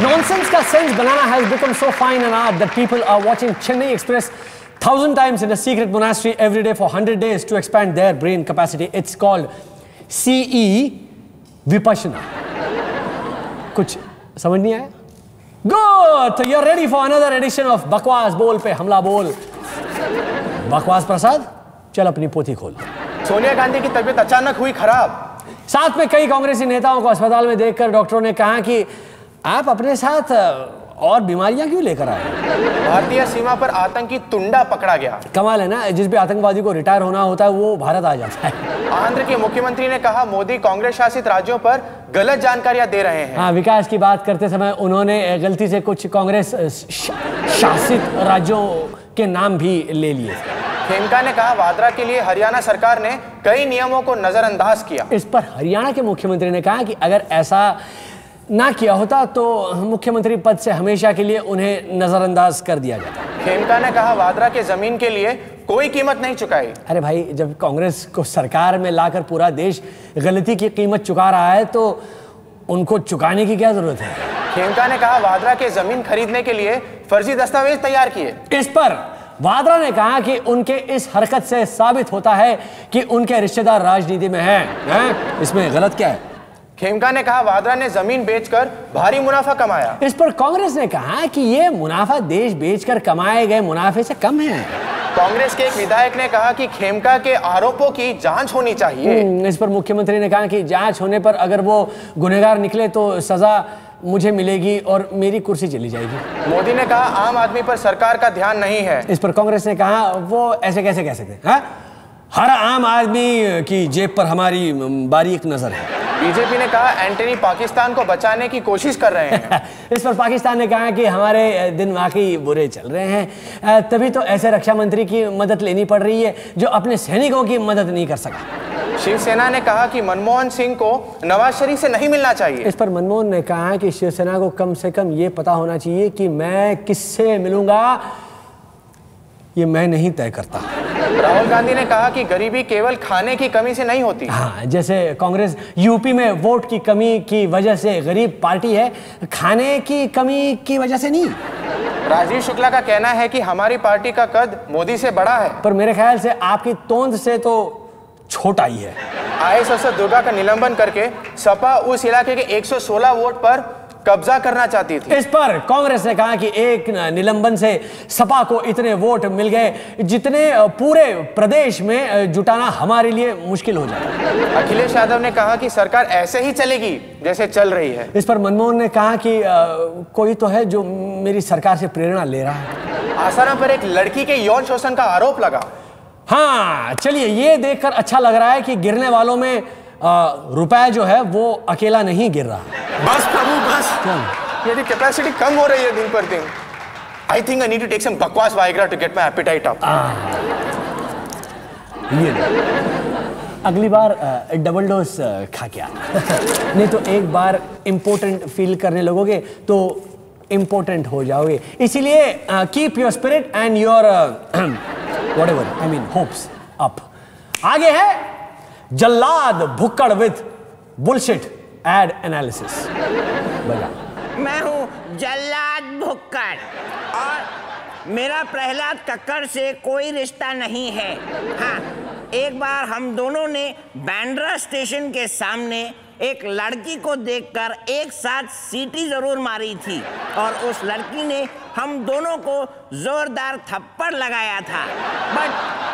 Nonsense का sense banana has become so fine an art that people are watching Chennai Express 1,000 times in a secret monastery every day for 100 days to expand their brain capacity. It's called CE Vipassana. कुछ समझ नहीं आया? Good! So you're ready for another edition of बकवास बोल पे हमला बोल. बकवास प्रसाद, चल अपनी पोथी खोल. सोनिया गांधी की तबीयत अचानक हुई खराब. साथ में कई कांग्रेसी नेताओं को अस्पताल में देखकर डॉक्टरों ने कहा कि आप अपने साथ और बीमारियां क्यों लेकर आए? भारतीय सीमा पर आतंकी तुंडा पकड़ा गया. कमाल है ना, जिस भी आतंकवादी को रिटायर होना होता है वो भारत आ जाता है. आंध्र के मुख्यमंत्री ने कहा मोदी कांग्रेस शासित राज्यों पर गलत जानकारियां दे रहे हैं. हाँ, विकास की बात करते समय उन्होंने गलती से कुछ कांग्रेस शासित राज्यों के नाम भी ले लिए. खेमका ने कहा वाड्रा के लिए हरियाणा सरकार ने कई नियमों को नजरअंदाज किया. इस पर हरियाणा के मुख्यमंत्री ने कहा कि अगर ऐसा ना किया होता तो मुख्यमंत्री पद से हमेशा के लिए उन्हें नजरअंदाज कर दिया जाता. खेमका ने कहा वाड्रा के जमीन के लिए कोई कीमत नहीं चुकाई. अरे भाई, जब कांग्रेस को सरकार में लाकर पूरा देश गलती की कीमत चुका रहा है तो उनको चुकाने की क्या जरूरत है? खेमका ने कहा वाड्रा के जमीन खरीदने के लिए फर्जी दस्तावेज तैयार किए. इस पर वाड्रा ने कहा कि उनके इस हरकत से साबित होता है कि उनके रिश्तेदार राजनीति में हैं. इसमें गलत क्या है? खेमका ने कहा वाड्रा ने जमीन बेचकर भारी मुनाफा कमाया. इस पर कांग्रेस ने कहा कि यह मुनाफा देश बेचकर कमाए गए मुनाफे से कम है. कांग्रेस के एक विधायक ने कहा कि खेमका के आरोपों की जांच होनी चाहिए. इस पर मुख्यमंत्री ने कहा कि जांच होने पर अगर वो गुनहगार निकले तो सजा मुझे मिलेगी और मेरी कुर्सी चली जाएगी. मोदी ने कहा आम आदमी पर सरकार का ध्यान नहीं है. इस पर कांग्रेस ने कहा वो ऐसे कैसे कह सकते हैं? हर आम आदमी की जेब पर हमारी बारीक नजर है. बीजेपी ने कहा एंटनी पाकिस्तान को बचाने की कोशिश कर रहे हैं. इस पर पाकिस्तान ने कहा कि हमारे दिन वाकई बुरे चल रहे हैं, तभी तो ऐसे रक्षा मंत्री की मदद लेनी पड़ रही है जो अपने सैनिकों की मदद नहीं कर सका. शिवसेना ने कहा कि मनमोहन सिंह को नवाज शरीफ से नहीं मिलना चाहिए. इस पर मनमोहन ने कहा कि शिवसेना को कम से कम ये पता होना चाहिए कि मैं किससे मिलूंगा, ये मैं नहीं तय करता. राहुल गांधी ने कहा कि गरीबी केवल खाने की कमी से नहीं होती. हाँ, जैसे कांग्रेस यूपी में वोट की कमी की वजह से गरीब पार्टी है, खाने की कमी की वजह से नहीं. राजीव शुक्ला का कहना है कि हमारी पार्टी का कद मोदी से बड़ा है. पर मेरे ख्याल से आपकी तोंद से तो छोटा ही है. आईएएस अफसर दुर्गा का निलंबन करके सपा उस इलाके के 116 वोट पर कब्जा करना चाहती थी. इस पर कांग्रेस ने कहा कि एक निलंबन से सपा को इतने वोट मिल गए जितने पूरे प्रदेश में जुटाना हमारे लिए मुश्किल हो जाता. अखिलेश यादव ने कहा कि सरकार ऐसे ही चलेगी जैसे चल रही है. इस पर मनमोहन ने कहा कि कोई तो है जो मेरी सरकार से प्रेरणा ले रहा है. आसाराम पर एक लड़की के यौन शोषण का आरोप लगा. हाँ, चलिए, ये देखकर अच्छा लग रहा है कि गिरने वालों में रुपया जो है वो अकेला नहीं गिर रहा. बस प्रभु बस. मेरी कैपेसिटी कम हो रही है दिन पर दिन. I think I need to take some बकवास Viagra to get my appetite up. ये अगली बार डबल डोज खा के आना. नहीं तो एक बार इम्पोर्टेंट फील करने लगोगे तो इम्पोर्टेंट हो जाओगे. इसीलिए keep your spirit and your whatever, I mean hopes up. आगे है जल्लाद भुक्कड़ विद बुलशिट एड एनालिसिस. बजा. मैं हूँ जल्लाद भुक्कड़ और मेरा प्रहलाद कक्कड़ से कोई रिश्ता नहीं है. हाँ, एक बार हम दोनों ने बांद्रा स्टेशन के सामने एक लड़की को देखकर एक साथ सीटी जरूर मारी थी और उस लड़की ने हम दोनों को जोरदार थप्पड़ लगाया था. बट